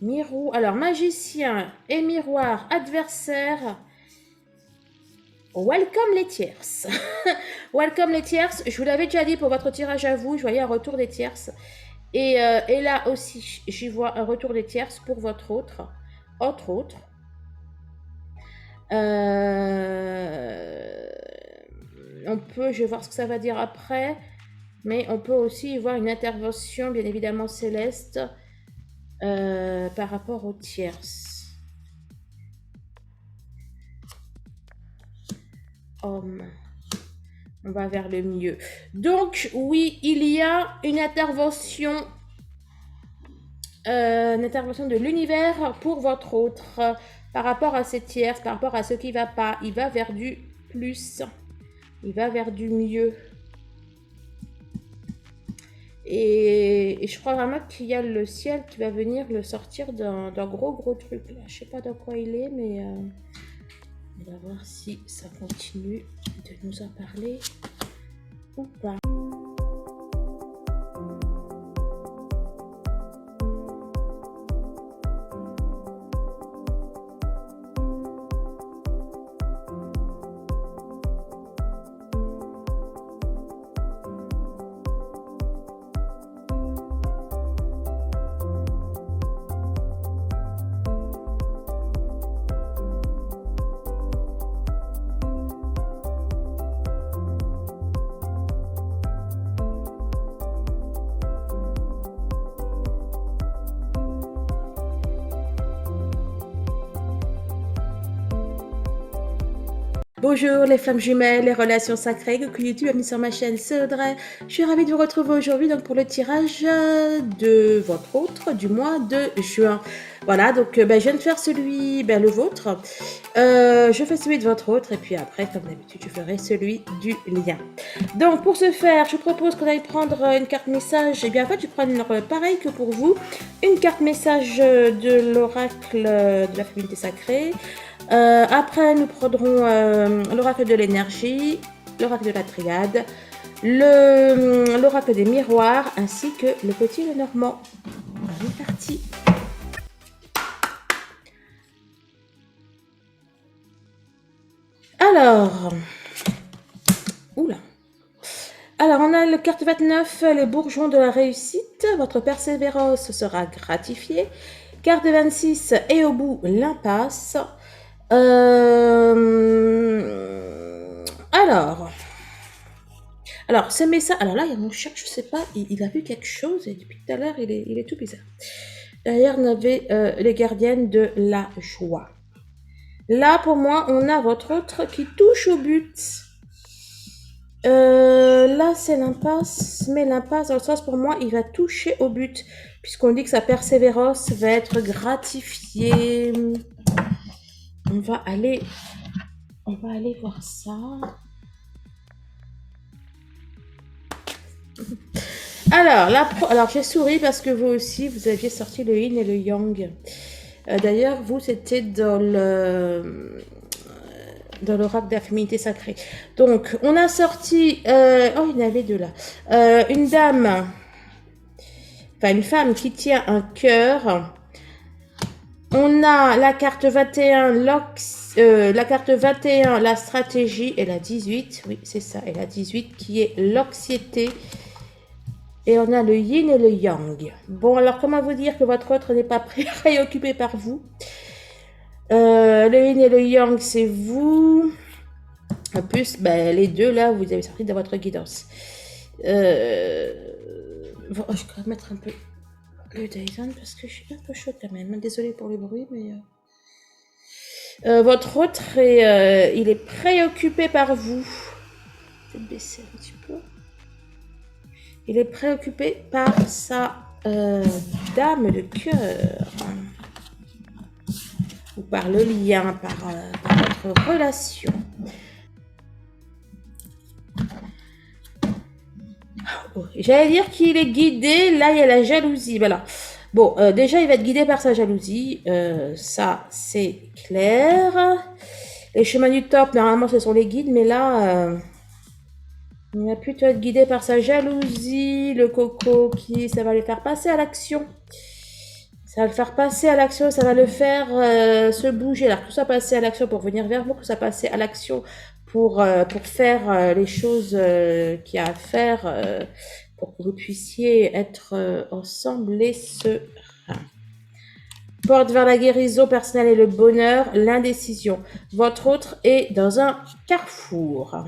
Alors, magicien et miroir adversaire. Welcome les tierces. Welcome les tierces. Je vous l'avais déjà dit pour votre tirage à vous, je voyais un retour des tierces. Et là aussi, j'y vois un retour des tierces pour votre autre. Autre. Je vais voir ce que ça va dire après. Mais on peut aussi y voir une intervention, bien évidemment, céleste par rapport aux tierces. Homme. On va vers le mieux. Donc, oui, il y a une intervention de l'univers pour votre autre par rapport à ces tierces, par rapport à ce qui ne va pas. Il va vers du plus. Il va vers du mieux. Et je crois vraiment qu'il y a le ciel qui va venir le sortir d'un gros truc. Là. Je ne sais pas dans quoi il est, mais on va voir si ça continue de nous en parler ou pas. Bonjour les flammes jumelles, les relations sacrées, que YouTube a mis sur ma chaîne, c'est Audrey. Je suis ravie de vous retrouver aujourd'hui donc pour le tirage de votre autre du mois de juin. Voilà, donc je viens de faire celui, le vôtre. Je fais celui de votre autre et puis après, comme d'habitude, je ferai celui du lien. Donc pour ce faire, je vous propose qu'on aille prendre une carte message. Et bien en fait, je vais prendre pareil que pour vous, une carte message de l'oracle de la féminité sacrée. Après, nous prendrons l'oracle de l'énergie, l'oracle de la triade, l'oracle des miroirs, ainsi que le petit Lenormand. On est parti. Alors, on a le carte 29, les bourgeons de la réussite. Votre persévérance sera gratifiée. Carte 26, et au bout, l'impasse. Alors, ce message. Alors là, il y a mon chat, je sais pas, il a vu quelque chose et depuis tout à l'heure, il est tout bizarre. Derrière, on avait les gardiennes de la joie. Là, pour moi, on a votre autre qui touche au but. Là, c'est l'impasse, mais l'impasse, dans le sens, pour moi, il va toucher au but, puisqu'on dit que sa persévérance va être gratifiée. On va aller voir ça. Alors j'ai souri parce que vous aussi, vous aviez sorti le yin et le yang. D'ailleurs, vous, c'était dans l'oracle de la féminité sacrée. Donc, on a sorti... il y en avait deux là. Une femme qui tient un cœur. On a la carte 21, la carte 21, la stratégie, et la 18, oui c'est ça, et la 18 qui est l'anxiété. Et on a le yin et le yang. Bon, alors comment vous dire que votre autre n'est pas préoccupé par vous? Le yin et le yang, c'est vous. En plus, les deux là, vous avez sorti de votre guidance. Bon, je vais mettre un peu le Dyson parce que je suis un peu chaude quand même. Désolée pour le bruit, mais... votre autre, il est préoccupé par vous. Peut-être baisser un petit peu. Il est préoccupé par sa dame de cœur. Ou par le lien, par votre relation. Oh, j'allais dire qu'il est guidé. Là, il y a la jalousie. Voilà. Bon, déjà, il va être guidé par sa jalousie. Ça, c'est clair. Les chemins du top, normalement, ce sont les guides. Mais là, il va plutôt être guidé par sa jalousie. Le coco, ça va les faire passer à l'action. Ça va le faire passer à l'action, ça va le faire se bouger. Alors, que ça passer à l'action pour venir vers vous, que ça passer à l'action pour faire les choses qu'il y a à faire pour que vous puissiez être ensemble et sereins. Porte vers la guérison personnelle et le bonheur, l'indécision. Votre autre est dans un carrefour.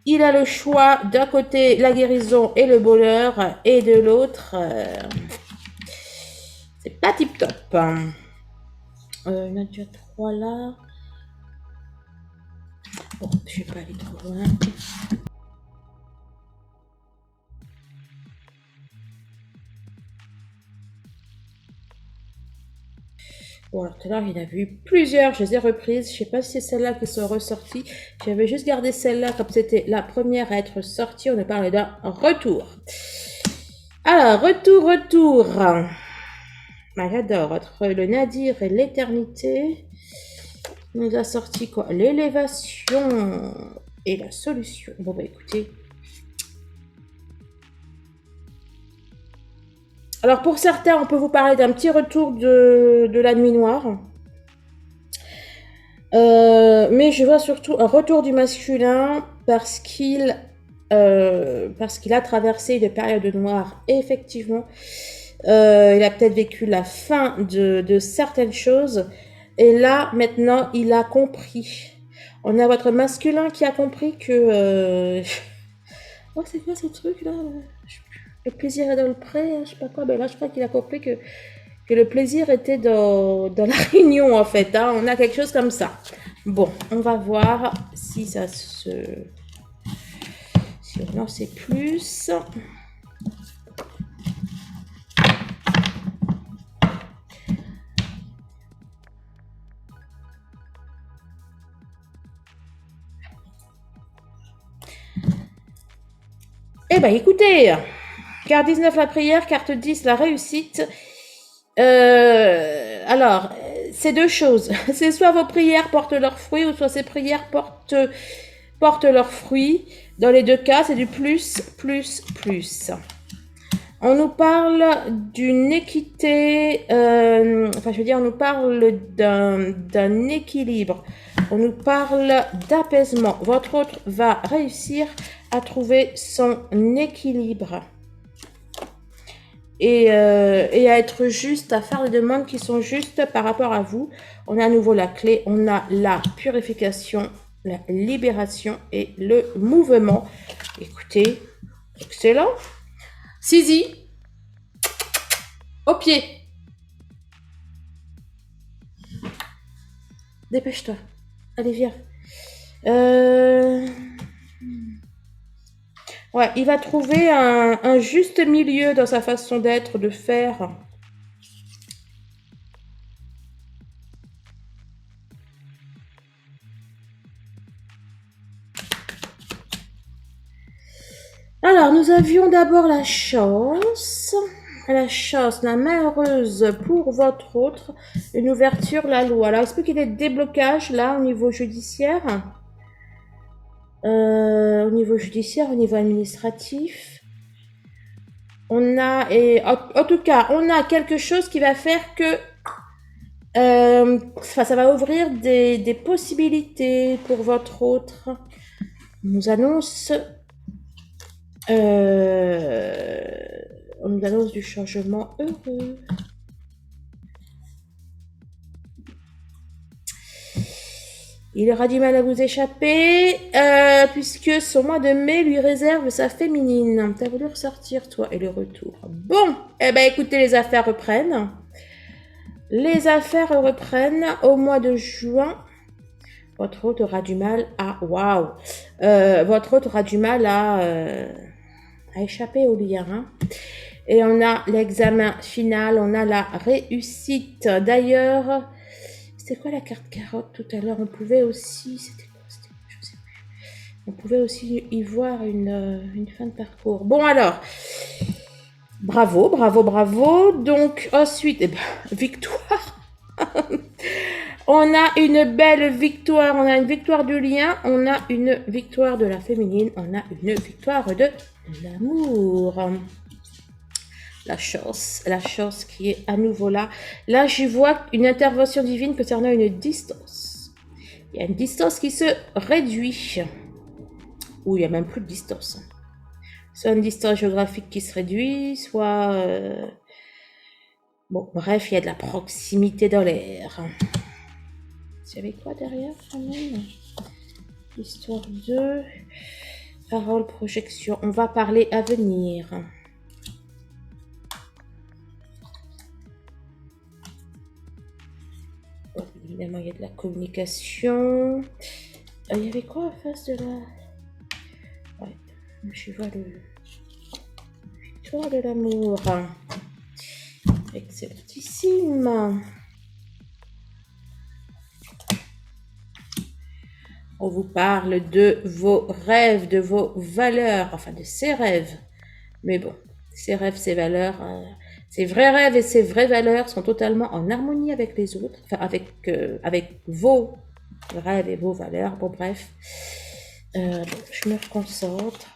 Il a le choix d'un côté la guérison et le bonheur et de l'autre c'est pas tip top. Il y en a déjà 3 là. Bon, je vais pas aller trop loin. Bon, alors tout à l'heure, il y en a eu plusieurs, je les ai reprises. Je sais pas si c'est celles-là qui sont ressorties. J'avais juste gardé celle-là comme c'était la première à être sortie. On a parlé d'un retour. Alors, retour. Ah, j'adore. Entre le nadir et l'éternité, on nous a sorti quoi? L'élévation et la solution. Bon, bah écoutez. Alors, pour certains, on peut vous parler d'un petit retour de la nuit noire. Mais je vois surtout un retour du masculin parce qu'il a traversé une période noire. Et effectivement, il a peut-être vécu la fin de certaines choses. Et là, maintenant, il a compris. On a votre masculin qui a compris que... Oh, c'est quoi ce truc là? Le plaisir est dans le pré, je sais pas quoi. Ben là, je crois qu'il a compris que le plaisir était dans la réunion, en fait. Hein. On a quelque chose comme ça. Bon, on va voir si ça se... Si on en sait plus. Eh ben, écoutez, carte 19, la prière, carte 10, la réussite. Alors, c'est deux choses. C'est soit vos prières portent leurs fruits, ou soit ces prières portent leurs fruits. Dans les deux cas, c'est du plus. On nous parle d'une équité, on nous parle d'un équilibre. On nous parle d'apaisement. Votre autre va réussir à trouver son équilibre. Et à être juste, à faire des demandes qui sont justes par rapport à vous. On a à nouveau la clé, on a la purification, la libération et le mouvement. Écoutez, excellent. Sisi, au pied. Dépêche-toi. Allez, viens. Ouais, il va trouver un juste milieu dans sa façon d'être, de faire. Alors, nous avions d'abord la chance, la malheureuse pour votre autre, une ouverture, la loi. Alors, est-ce qu'il y a des déblocages là au niveau judiciaire, au niveau administratif? On a, en tout cas, on a quelque chose qui va faire que ça va ouvrir des possibilités pour votre autre. On nous annonce du changement heureux. Il aura du mal à vous échapper, puisque son mois de mai lui réserve sa féminine. T'as voulu ressortir, toi, et le retour. Bon, eh ben écoutez, les affaires reprennent. Les affaires reprennent au mois de juin. Votre autre aura du mal à... Waouh! Votre autre aura du mal à échapper au lien. Hein. Et on a l'examen final, on a la réussite. D'ailleurs, c'était quoi la carte carotte tout à l'heure? On pouvait aussi... C'était quoi? Je sais plus. On pouvait aussi y voir une fin de parcours. Bon alors, bravo. Donc ensuite, eh ben, victoire. On a une belle victoire, on a une victoire du lien, on a une victoire de la féminine, on a une victoire de l'amour. La chance qui est à nouveau là. Là, je vois une intervention divine concernant une distance. Il y a une distance qui se réduit. Ou il n'y a même plus de distance. Soit une distance géographique qui se réduit, soit... Bon, bref, il y a de la proximité dans l'air. Il y avait quoi derrière quand même? Histoire de... Parole, projection. On va parler avenir. Bon, évidemment, il y a de la communication. Il y avait quoi en face de la... Ouais, je vois le... Victoire de l'amour. Excellentissime. On vous parle de vos rêves, de vos valeurs, enfin de ses rêves. Mais bon, ses rêves, ses valeurs, ses vrais rêves et ses vraies valeurs sont totalement en harmonie avec les autres, enfin avec vos rêves et vos valeurs. Bon, bref, bon, je me reconcentre.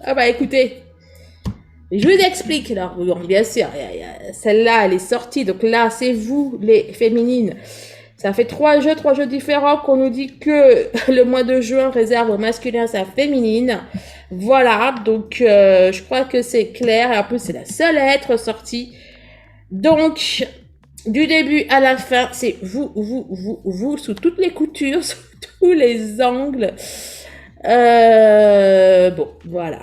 Ah bah écoutez, je vous explique. Alors, bon, bien sûr, celle-là, elle est sortie. Donc là, c'est vous, les féminines. Ça fait trois jeux différents qu'on nous dit que le mois de juin réserve au masculin sa féminine. Voilà, donc je crois que c'est clair. Et en plus, c'est la seule à être sortie. Donc, du début à la fin, c'est vous, sous toutes les coutures, sous tous les angles. Bon, voilà.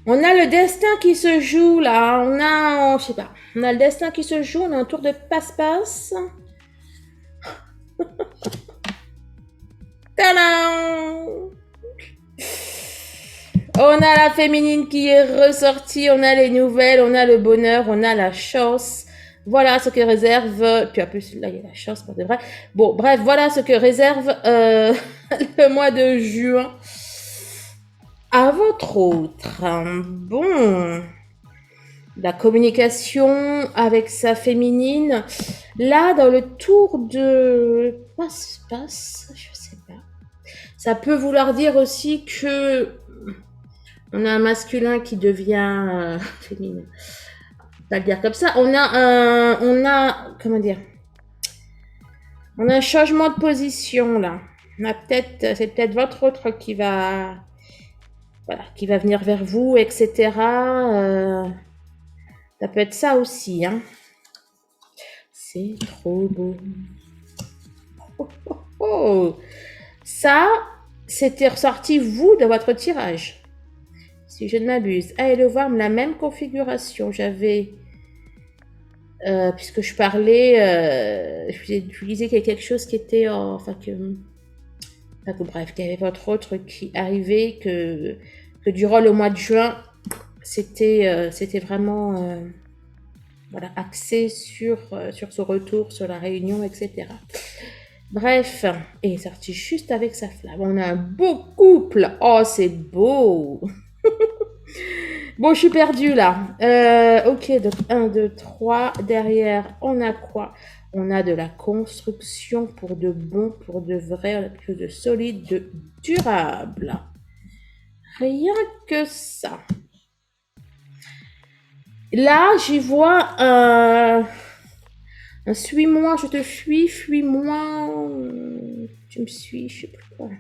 On a le destin qui se joue là, je sais pas, on a le destin qui se joue, on a un tour de passe-passe. Tadam! On a la féminine qui est ressortie, on a les nouvelles, on a le bonheur, on a la chance. Voilà ce que réserve, puis en plus là il y a la chance pour de vrai. Bon bref, voilà ce que réserve le mois de juin à votre autre. Bon, la communication avec sa féminine. Là, dans le tour de passe-passe, je sais pas. Ça peut vouloir dire aussi que on a un masculin qui devient féminin. Pas le dire comme ça. Comment dire? On a un changement de position là. C'est peut-être votre autre qui va, voilà, qui va venir vers vous, etc. Ça peut être ça aussi, hein. C'est trop beau. Oh, oh, oh. Ça, c'était ressorti, vous, de votre tirage. Si je ne m'abuse. Allez le voir, la même configuration. J'avais... puisque je parlais... je disais qu'il y a quelque chose qui était... bref, qu'il y avait votre autre qui arrivait, que durant le mois de juin, c'était vraiment... voilà, axé sur ce retour, sur la réunion, etc. Bref, et est sorti juste avec sa flamme. On a un beau couple. Oh, c'est beau. Bon, je suis perdue là. Ok, donc 1, 2, 3. Derrière, on a quoi? On a de la construction pour de bon, pour de vrai, on a quelque chose de solide, de durable. Rien que ça. Là, j'y vois un suis-moi, je te fuis, fuis-moi, tu me suis, je sais plus quoi.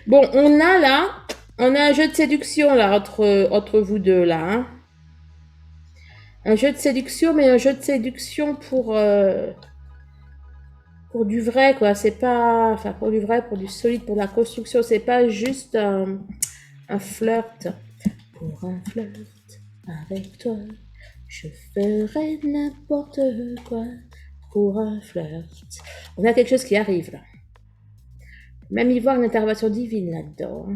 Bon, on a un jeu de séduction là entre vous deux là. Hein. Un jeu de séduction, mais un jeu de séduction pour du vrai quoi. C'est pas, enfin pour du vrai, pour du solide, pour la construction. C'est pas juste un flirt. Pour un flirt avec toi. Je ferai n'importe quoi pour un flirt. On a quelque chose qui arrive là. Même y voir une intervention divine là-dedans.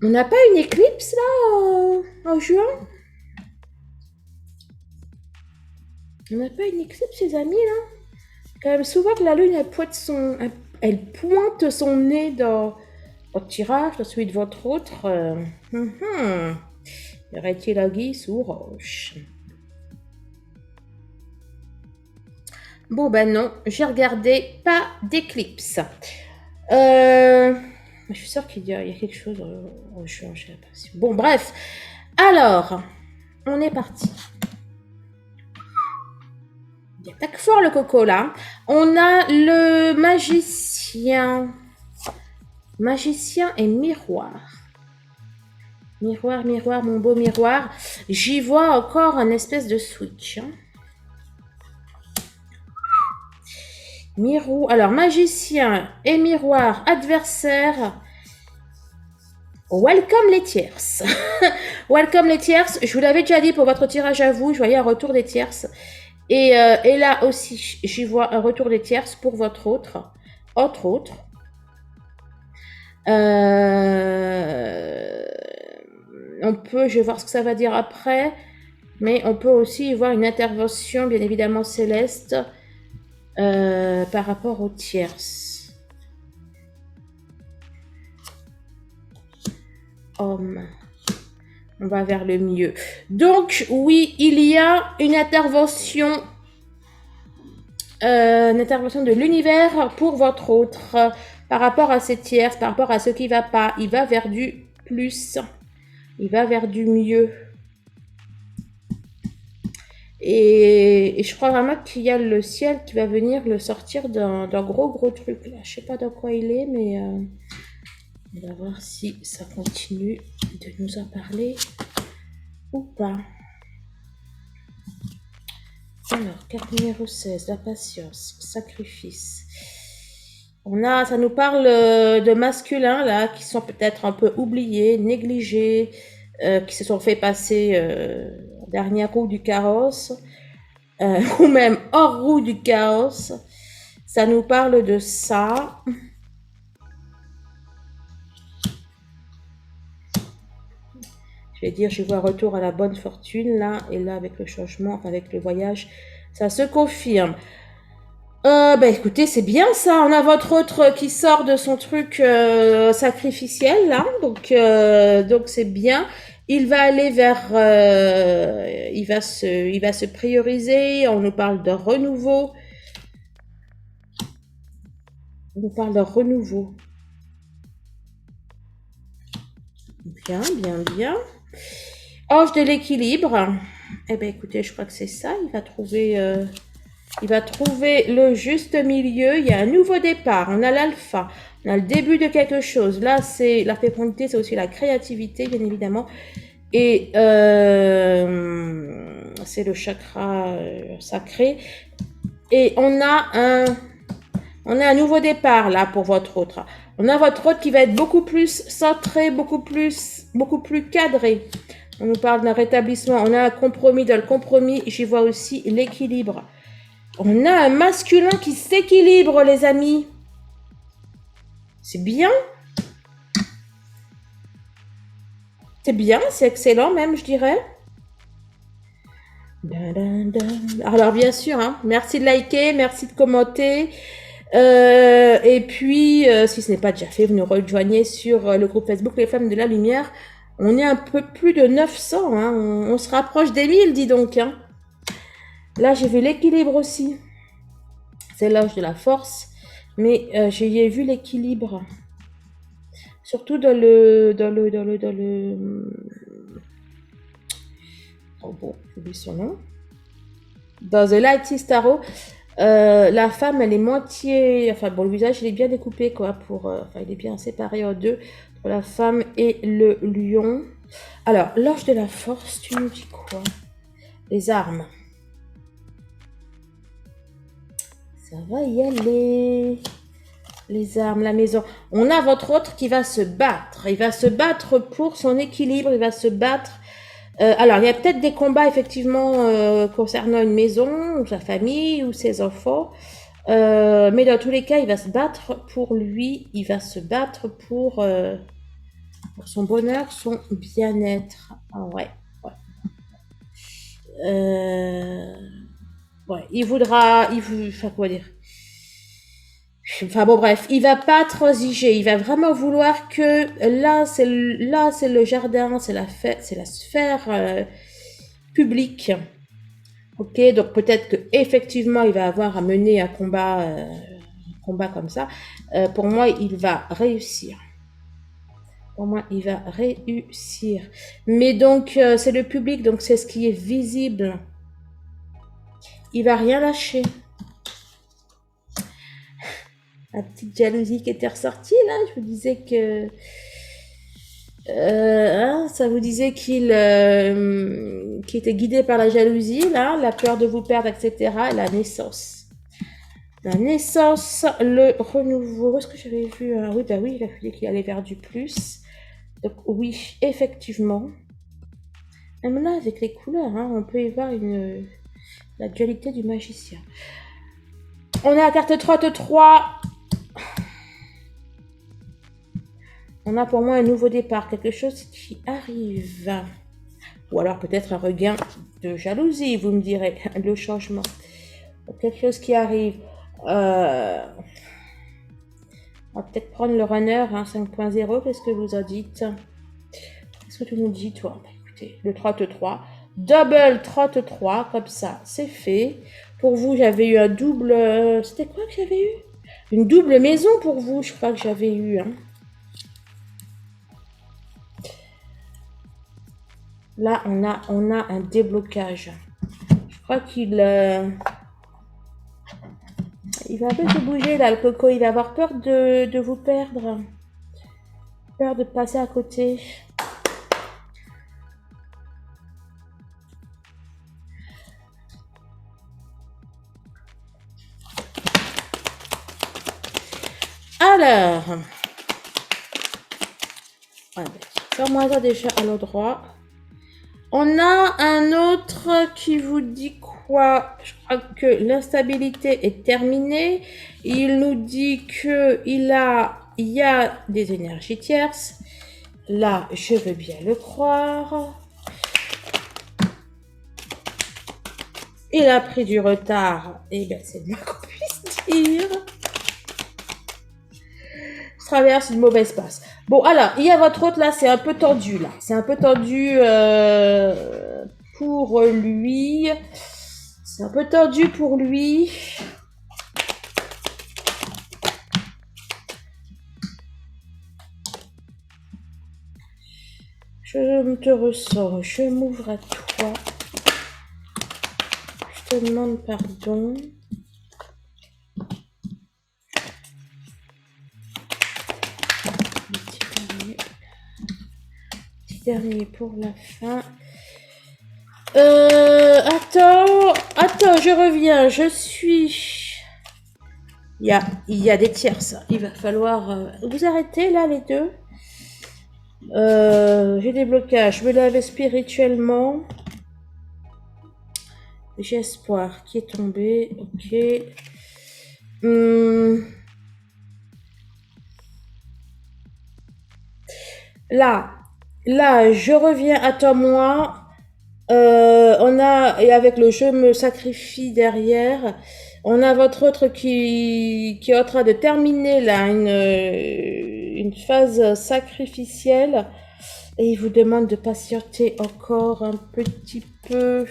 On n'a pas une éclipse là en juin? On n'a pas une éclipse, les amis, là? Quand même souvent que la lune, elle pointe son nez dans votre tirage, dans celui de votre autre. Y aurait-il la guise sous roche? Bon, ben non, j'ai regardé, pas d'éclipse. Je suis sûre qu'il y a quelque chose. Je sais pas. Bon, bref. Alors, on est parti. Il attaque fort le coco là. On a le magicien. Magicien et miroir. Miroir, miroir, mon beau miroir. J'y vois encore un espèce de switch. Hein. Alors, magicien et miroir, adversaire. Welcome les tierces. Welcome les tierces. Je vous l'avais déjà dit pour votre tirage à vous. Je voyais un retour des tierces. Et là aussi, j'y vois un retour des tierces pour votre autre. Autre. Je vais voir ce que ça va dire après. Mais on peut aussi y voir une intervention, bien évidemment, céleste par rapport aux tierces. Homme. On va vers le mieux. Donc, oui, il y a une intervention de l'univers pour votre autre. Par rapport à ces tierces, par rapport à ce qui ne va pas. Il va vers du plus. Il va vers du mieux. Et je crois vraiment qu'il y a le ciel qui va venir le sortir d'un gros truc là. Je sais pas dans quoi il est, mais on va voir si ça continue de nous en parler ou pas. Alors, carte numéro 16, la patience, sacrifice. Ça nous parle de masculins là qui sont peut-être un peu oubliés, négligés, qui se sont fait passer dernière roue du carrosse. Ou même hors roue du chaos. Ça nous parle de ça. Je vais dire, je vois retour à la bonne fortune, là. Et là, avec le changement, enfin, avec le voyage, ça se confirme. Écoutez, c'est bien ça. On a votre autre qui sort de son truc sacrificiel, là. Donc c'est bien. Il va aller vers... il va se prioriser. On nous parle de renouveau. On nous parle de renouveau. Bien. Ange de l'équilibre. Eh bien, écoutez, je crois que c'est ça. Il va trouver le juste milieu. Il y a un nouveau départ. On a l'alpha. On a le début de quelque chose. Là, c'est la fécondité, c'est aussi la créativité, bien évidemment. Et c'est le chakra sacré. Et on a un nouveau départ là pour votre autre. On a votre autre qui va être beaucoup plus centré, beaucoup plus cadré. On nous parle d'un rétablissement. On a un compromis. Dans le compromis, j'y vois aussi l'équilibre. On a un masculin qui s'équilibre, les amis. C'est bien. C'est bien, c'est excellent même, je dirais. Alors bien sûr, hein, merci de liker, merci de commenter. Et puis, si ce n'est pas déjà fait, vous nous rejoignez sur le groupe Facebook Les Femmes de la Lumière. On est un peu plus de 900, hein. On se rapproche des 1000, dis donc. Hein. Là, j'ai vu l'équilibre aussi. C'est l'âge de la force, mais j'ai vu l'équilibre. Surtout dans le... Oh bon, j'oublie son nom. Dans The Light Tarot, la femme, elle est moitié... Enfin bon, le visage, il est bien découpé, quoi, il est bien séparé en deux, entre la femme et le lion. Alors, l'ange de la force, tu nous dis quoi? Les armes. Ça va y aller. Les armes, la maison. On a votre autre qui va se battre. Il va se battre pour son équilibre, il va se battre... alors, il y a peut-être des combats, effectivement, concernant une maison, ou sa famille, ou ses enfants. Mais dans tous les cas, il va se battre pour lui. Il va se battre pour son bonheur, son bien-être. Ah ouais. Ouais, enfin, quoi dire? Enfin bon, bref, il va pas transiger. Il va vraiment vouloir que là, c'est le jardin, c'est la sphère publique. Ok, donc peut-être que effectivement, il va avoir à mener un combat comme ça. Pour moi, il va réussir. Pour moi, il va réussir. Mais donc, c'est le public, donc c'est ce qui est visible. Il va rien lâcher. La petite jalousie qui était ressortie là, je vous disais que ça vous disait qu'il était guidé par la jalousie, là, la peur de vous perdre, etc. Et la naissance. La naissance, le renouveau. Où est-ce que j'avais vu? Oui, bah oui, il a fallu qu'il allait vers du plus. Donc oui, effectivement. Même là, avec les couleurs, hein, on peut y voir la dualité du magicien. On a la carte 33. On a pour moi un nouveau départ, quelque chose qui arrive. Ou alors peut-être un regain de jalousie, vous me direz, le changement. Quelque chose qui arrive. On va peut-être prendre le runner, hein, 5.0, qu'est-ce que vous en dites? Qu'est-ce que tu nous dis, toi? Écoutez, le 33. Double 33, comme ça, c'est fait. Pour vous, j'avais eu un double... C'était quoi que j'avais eu? Une double maison pour vous, je crois que j'avais eu. Hein. Là, on a un déblocage. Je crois qu'il il va un peu se bouger, là, le coco. Il va avoir peur de vous perdre. Peur de passer à côté. Alors, sors-moi ça déjà à l'endroit. On a un autre qui vous dit quoi? Je crois que l'instabilité est terminée. Il nous dit que il y a des énergies tierces. Là, je veux bien le croire. Il a pris du retard. Eh bien, c'est bien qu'on puisse dire. Traverse une mauvaise passe. Bon, alors, il y a votre autre là, c'est un peu tendu là. C'est un peu tendu pour lui. C'est un peu tendu pour lui. Je te ressens, je m'ouvre à toi. Je te demande pardon. Petit dernier pour la fin. Attends, je reviens. Je suis... Il y a des tierces. Il va falloir vous arrêter là, les deux. J'ai des blocages. Je me lave spirituellement. J'ai espoir qui est tombé. Ok. Là, je reviens à toi, moi. Et avec le je me sacrifie derrière, on a votre autre qui est en train de terminer là une phase sacrificielle et il vous demande de patienter encore un petit peu.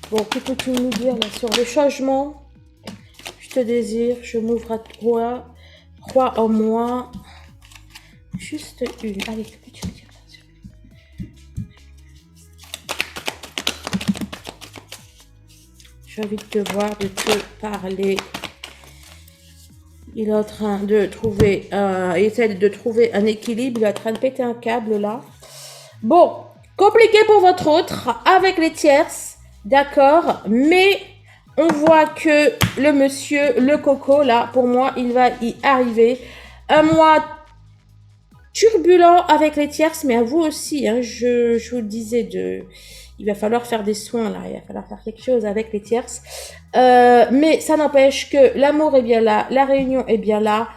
Bon, que peux-tu nous dire là sur le changement? Je te désire, je m'ouvre à toi, crois en moi. Juste une. Allez, que peux-tu me dire? J'ai envie de te voir, de te parler. Il est en train de trouver, il essaie de trouver un équilibre. Il est en train de péter un câble là. Bon, compliqué pour votre autre avec les tierces, d'accord. Mais on voit que le monsieur, le coco là, pour moi, il va y arriver. Un mois turbulent avec les tierces, mais à vous aussi. Hein, je vous le disais il va falloir faire des soins là, il va falloir faire quelque chose avec les tierces. Mais ça n'empêche que l'amour est bien là, la réunion est bien là,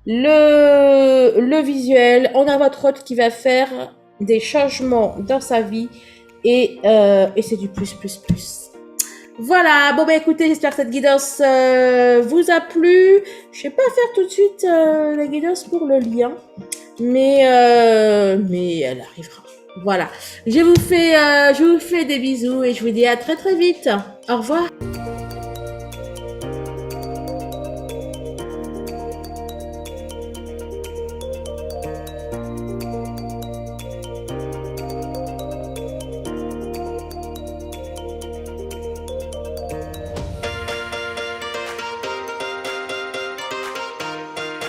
le visuel, on a votre autre qui va faire des changements dans sa vie et c'est du plus, plus, plus. Voilà, bon bah écoutez, j'espère que cette guidance vous a plu. Je vais pas faire tout de suite la guidance pour le lien, mais elle arrivera. Voilà, je vous fais des bisous et je vous dis à très très vite. Au revoir.